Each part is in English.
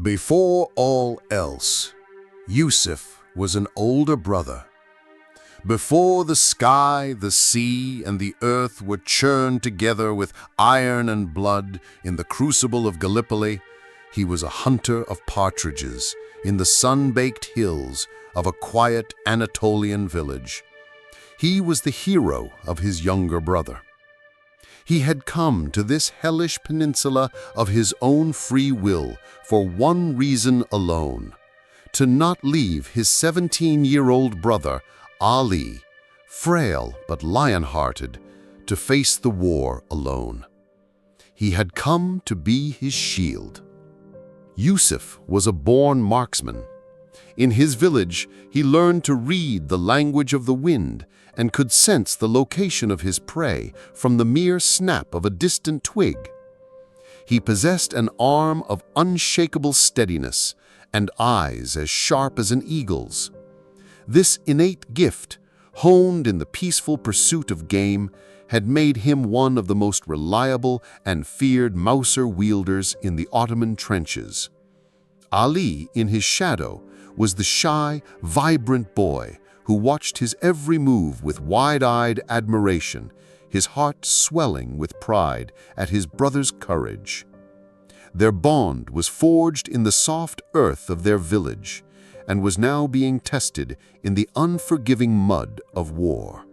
Before all else, Yusuf was an older brother. Before the sky, the sea, and the earth were churned together with iron and blood in the crucible of Gallipoli, he was a hunter of partridges in the sun-baked hills of a quiet Anatolian village. He was the hero of his younger brother. He had come to this hellish peninsula of his own free will for one reason alone: to not leave his 17-year-old brother, Ali, frail but lion-hearted, to face the war alone. He had come to be his shield. Yusuf was a born marksman. In his village, he learned to read the language of the wind and could sense the location of his prey from the mere snap of a distant twig. He possessed an arm of unshakable steadiness and eyes as sharp as an eagle's. This innate gift, honed in the peaceful pursuit of game, had made him one of the most reliable and feared Mauser wielders in the Ottoman trenches. Ali, in his shadow, was the shy, vibrant boy who watched his every move with wide-eyed admiration, his heart swelling with pride at his brother's courage. Their bond was forged in the soft earth of their village and was now being tested in the unforgiving mud of war.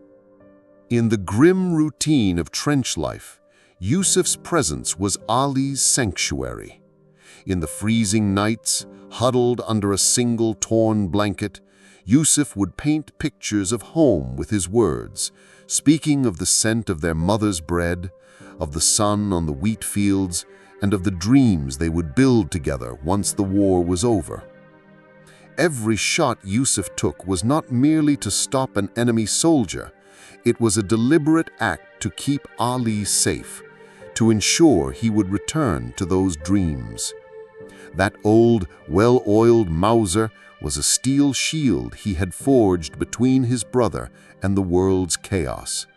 In the grim routine of trench life, Yusuf's presence was Ali's sanctuary. In the freezing nights, huddled under a single torn blanket, Yusuf would paint pictures of home with his words, speaking of the scent of their mother's bread, of the sun on the wheat fields, and of the dreams they would build together once the war was over. Every shot Yusuf took was not merely to stop an enemy soldier. It was a deliberate act to keep Ali safe, to ensure he would return to those dreams. That old, well-oiled Mauser was a steel shield he had forged between his brother and the world's chaos.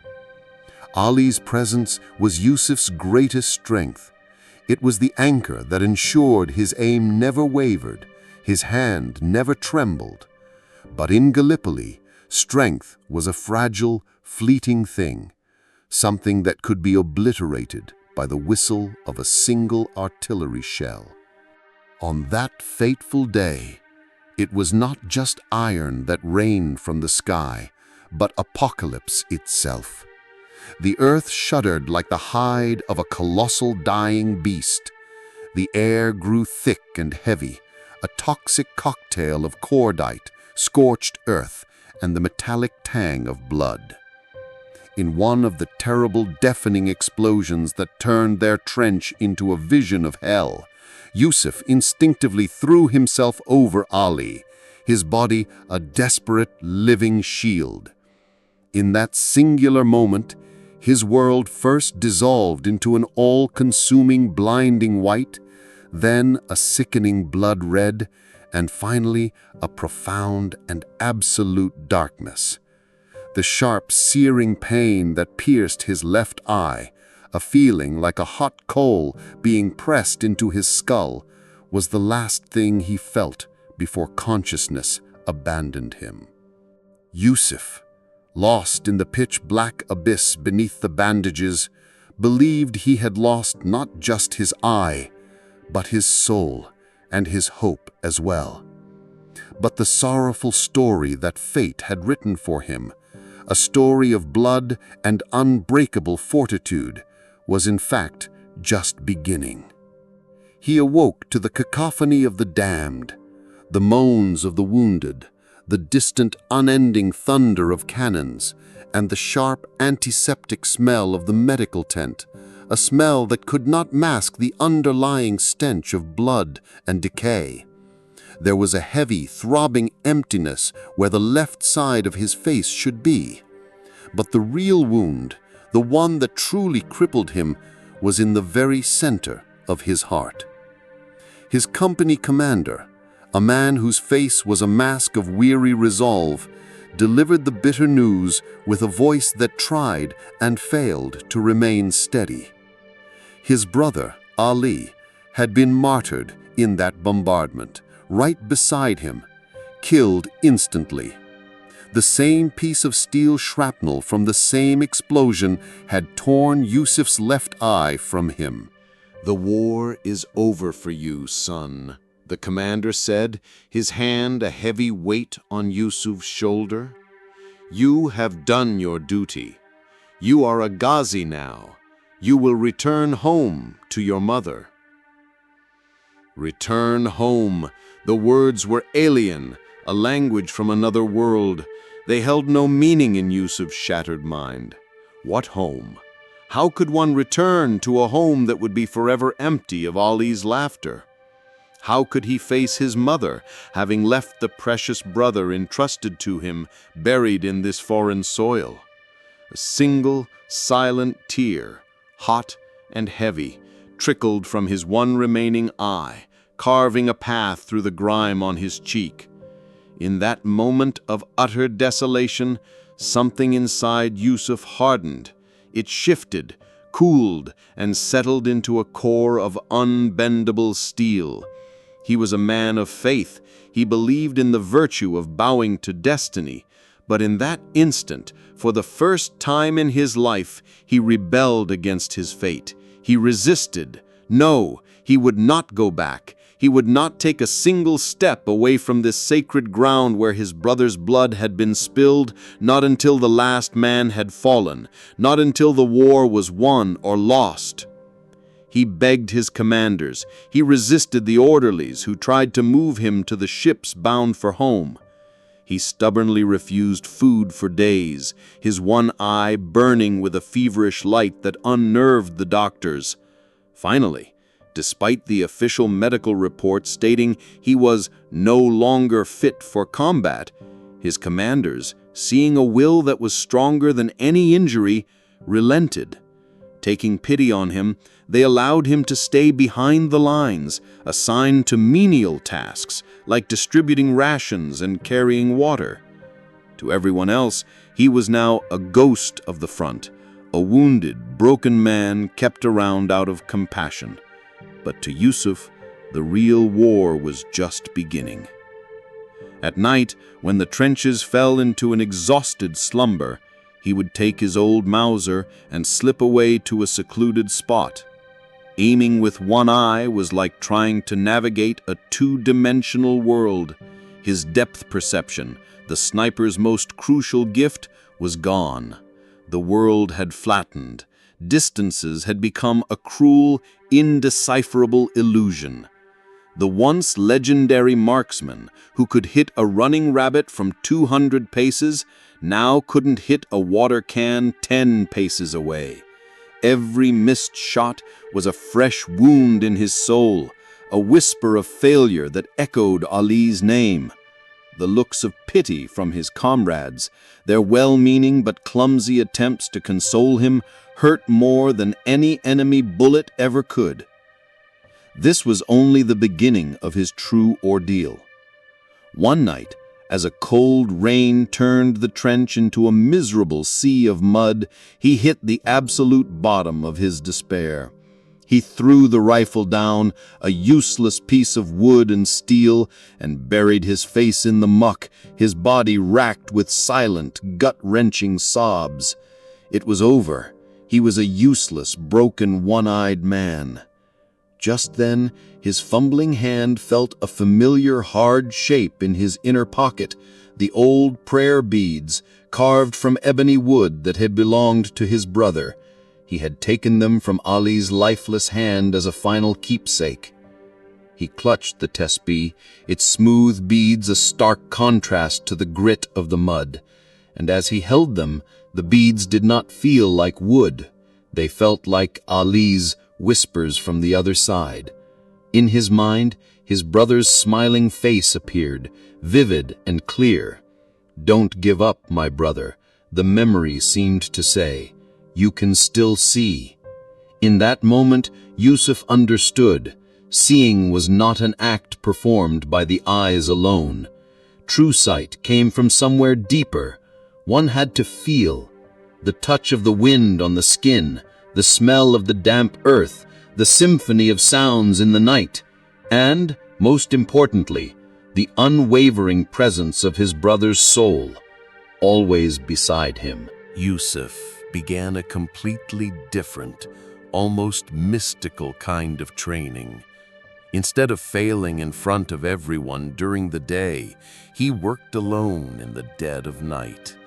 Ali's presence was Yusuf's greatest strength. It was the anchor that ensured his aim never wavered, his hand never trembled. But in Gallipoli, strength was a fragile, fleeting thing, something that could be obliterated by the whistle of a single artillery shell. On that fateful day, it was not just iron that rained from the sky, but apocalypse itself. The earth shuddered like the hide of a colossal dying beast. The air grew thick and heavy, a toxic cocktail of cordite, scorched earth, and the metallic tang of blood. In one of the terrible, deafening explosions that turned their trench into a vision of hell, Yusuf instinctively threw himself over Ali, his body a desperate, living shield. In that singular moment, his world first dissolved into an all-consuming, blinding white, then a sickening blood red, and finally a profound and absolute darkness. The sharp, searing pain that pierced his left eye, a feeling like a hot coal being pressed into his skull, was the last thing he felt before consciousness abandoned him. Yusuf, lost in the pitch-black abyss beneath the bandages, believed he had lost not just his eye, but his soul and his hope as well. But the sorrowful story that fate had written for him, a story of blood and unbreakable fortitude, was in fact just beginning. He awoke to the cacophony of the damned, the moans of the wounded, the distant unending thunder of cannons, and the sharp antiseptic smell of the medical tent, a smell that could not mask the underlying stench of blood and decay. There was a heavy, throbbing emptiness where the left side of his face should be. But the real wound, the one that truly crippled him, was in the very center of his heart. His company commander, a man whose face was a mask of weary resolve, delivered the bitter news with a voice that tried and failed to remain steady. His brother, Ali, had been martyred in that bombardment, right beside him, killed instantly. The same piece of steel shrapnel from the same explosion had torn Yusuf's left eye from him. "The war is over for you, son," the commander said, his hand a heavy weight on Yusuf's shoulder. "You have done your duty. You are a Ghazi now. You will return home to your mother." Return home. The words were alien, a language from another world. They held no meaning in Yusuf's shattered mind. What home? How could one return to a home that would be forever empty of Ali's laughter? How could he face his mother, having left the precious brother entrusted to him, buried in this foreign soil? A single, silent tear, hot and heavy, trickled from his one remaining eye, carving a path through the grime on his cheek. In that moment of utter desolation, something inside Yusuf hardened. It shifted, cooled, and settled into a core of unbendable steel. He was a man of faith. He believed in the virtue of bowing to destiny. But in that instant, for the first time in his life, he rebelled against his fate. He resisted. No, he would not go back. He would not take a single step away from this sacred ground where his brother's blood had been spilled, not until the last man had fallen, not until the war was won or lost. He begged his commanders. He resisted the orderlies who tried to move him to the ships bound for home. He stubbornly refused food for days, his one eye burning with a feverish light that unnerved the doctors. Finally, despite the official medical report stating he was no longer fit for combat, his commanders, seeing a will that was stronger than any injury, relented. Taking pity on him, they allowed him to stay behind the lines, assigned to menial tasks like distributing rations and carrying water. To everyone else, he was now a ghost of the front, a wounded, broken man kept around out of compassion. But to Yusuf, the real war was just beginning. At night, when the trenches fell into an exhausted slumber, he would take his old Mauser and slip away to a secluded spot. Aiming with one eye was like trying to navigate a two-dimensional world. His depth perception, the sniper's most crucial gift, was gone. The world had flattened. Distances had become a cruel, indecipherable illusion. The once legendary marksman who could hit a running rabbit from 200 paces now couldn't hit a water can 10 paces away. Every missed shot was a fresh wound in his soul, a whisper of failure that echoed Ali's name. The looks of pity from his comrades, their well-meaning but clumsy attempts to console him, hurt more than any enemy bullet ever could. This was only the beginning of his true ordeal. One night, as a cold rain turned the trench into a miserable sea of mud, he hit the absolute bottom of his despair. He threw the rifle down, a useless piece of wood and steel, and buried his face in the muck, his body racked with silent, gut-wrenching sobs. It was over. He was a useless, broken, one-eyed man. Just then, his fumbling hand felt a familiar hard shape in his inner pocket, the old prayer beads, carved from ebony wood that had belonged to his brother. He had taken them from Ali's lifeless hand as a final keepsake. He clutched the tesbih, its smooth beads a stark contrast to the grit of the mud. And as he held them, the beads did not feel like wood. They felt like Ali's whispers from the other side. In his mind, his brother's smiling face appeared, vivid and clear. "Don't give up, my brother," the memory seemed to say. "You can still see." In that moment, Yusuf understood. Seeing was not an act performed by the eyes alone. True sight came from somewhere deeper. One had to feel. The touch of the wind on the skin, the smell of the damp earth, the symphony of sounds in the night. and, most importantly, the unwavering presence of his brother's soul, always beside him. Yusuf began a completely different, almost mystical kind of training. Instead of failing in front of everyone during the day, he worked alone in the dead of night.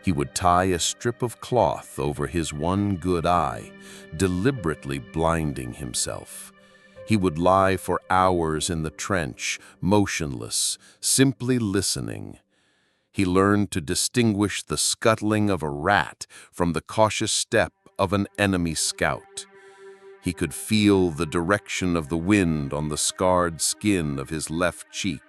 He would tie a strip of cloth over his one good eye, deliberately blinding himself. He would lie for hours in the trench, motionless, simply listening. He learned to distinguish the scuttling of a rat from the cautious step of an enemy scout. He could feel the direction of the wind on the scarred skin of his left cheek.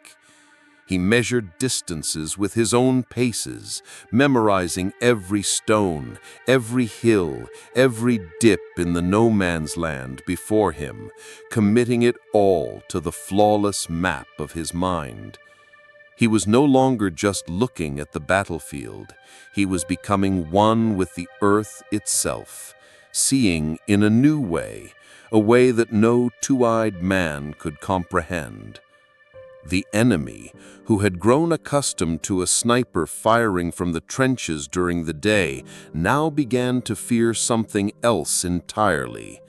He measured distances with his own paces, memorizing every stone, every hill, every dip in the no-man's land before him, committing it all to the flawless map of his mind. He was no longer just looking at the battlefield. He was becoming one with the earth itself, seeing in a new way, a way that no two-eyed man could comprehend. The enemy, who had grown accustomed to a sniper firing from the trenches during the day, now began to fear something else entirely.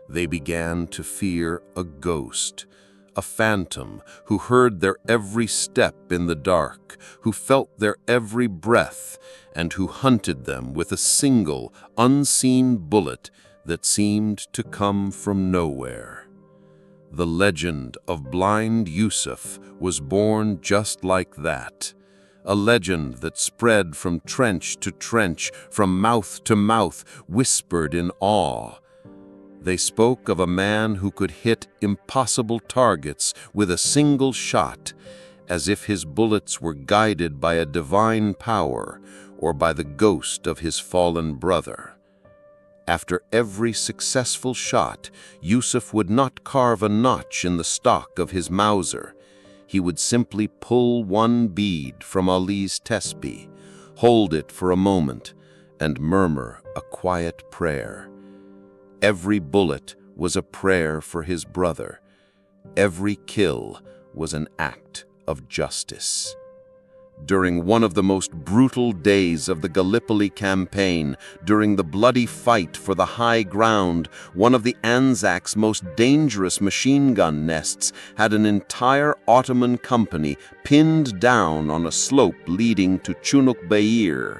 They began to fear a ghost, a phantom who heard their every step in the dark, who felt their every breath, and who hunted them with a single, unseen bullet that seemed to come from nowhere. The legend of blind Yusuf was born just like that, a legend that spread from trench to trench, from mouth to mouth, whispered in awe. They spoke of a man who could hit impossible targets with a single shot, as if his bullets were guided by a divine power or by the ghost of his fallen brother. After every successful shot, Yusuf would not carve a notch in the stock of his Mauser. He would simply pull one bead from Ali's tespih, hold it for a moment, and murmur a quiet prayer. Every bullet was a prayer for his brother. Every kill was an act of justice. During one of the most brutal days of the Gallipoli campaign, during the bloody fight for the high ground, one of the Anzac's most dangerous machine gun nests had an entire Ottoman company pinned down on a slope leading to Çanakkale.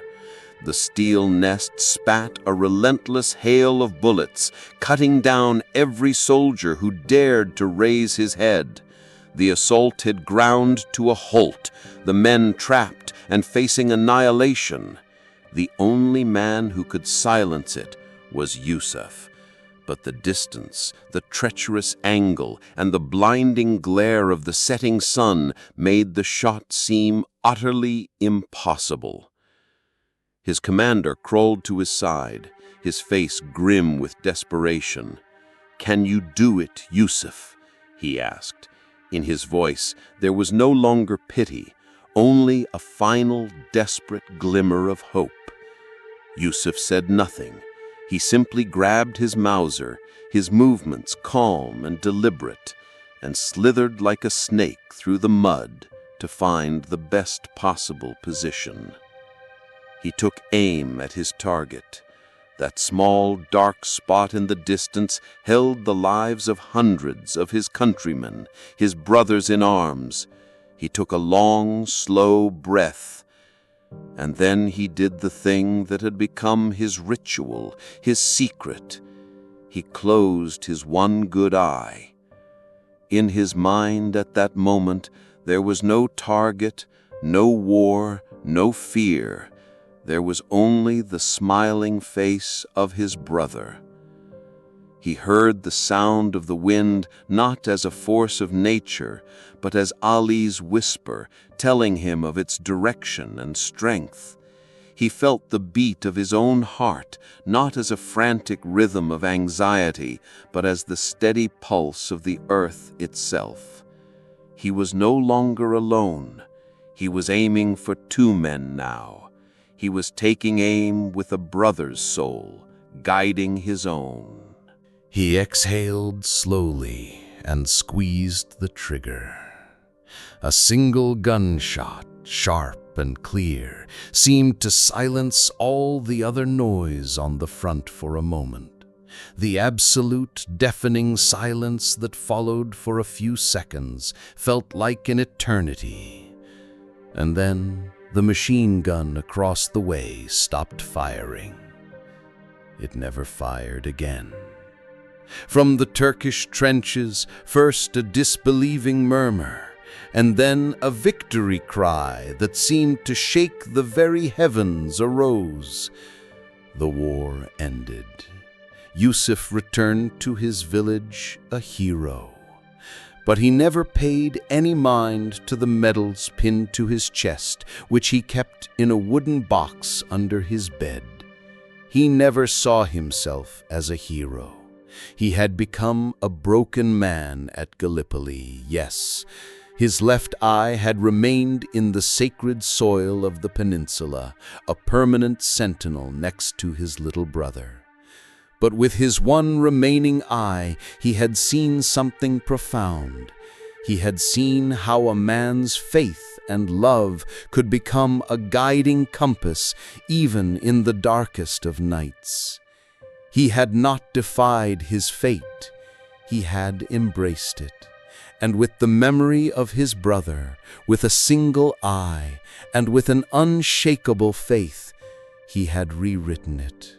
The steel nest spat a relentless hail of bullets, cutting down every soldier who dared to raise his head. The assault had ground to a halt, the men trapped and facing annihilation. The only man who could silence it was Yusuf. But the distance, the treacherous angle, and the blinding glare of the setting sun made the shot seem utterly impossible. His commander crawled to his side, his face grim with desperation. "Can you do it, Yusuf?" he asked. In his voice, there was no longer pity, only a final, desperate glimmer of hope. Yusuf said nothing. He simply grabbed his Mauser, his movements calm and deliberate, and slithered like a snake through the mud to find the best possible position. He took aim at his target. That small, dark spot in the distance held the lives of hundreds of his countrymen, his brothers in arms. He took a long, slow breath, and then he did the thing that had become his ritual, his secret. He closed his one good eye. In his mind at that moment, there was no target, no war, no fear. There was only the smiling face of his brother. He heard the sound of the wind not as a force of nature, but as Ali's whisper, telling him of its direction and strength. He felt the beat of his own heart, not as a frantic rhythm of anxiety, but as the steady pulse of the earth itself. He was no longer alone. He was aiming for two men now. He was taking aim with a brother's soul, guiding his own. He exhaled slowly, and squeezed the trigger. A single gunshot, sharp and clear, seemed to silence all the other noise on the front for a moment. The absolute, deafening silence that followed for a few seconds felt like an eternity. And then the machine gun across the way stopped firing. It never fired again. From the Turkish trenches, first a disbelieving murmur, and then a victory cry that seemed to shake the very heavens arose. The war ended. Yusuf returned to his village a hero. But he never paid any mind to the medals pinned to his chest, which he kept in a wooden box under his bed. He never saw himself as a hero. He had become a broken man at Gallipoli, yes. His left eye had remained in the sacred soil of the peninsula, a permanent sentinel next to his little brother. But with his one remaining eye, he had seen something profound. He had seen how a man's faith and love could become a guiding compass even in the darkest of nights. He had not defied his fate. He had embraced it. And with the memory of his brother, with a single eye, and with an unshakable faith, he had rewritten it.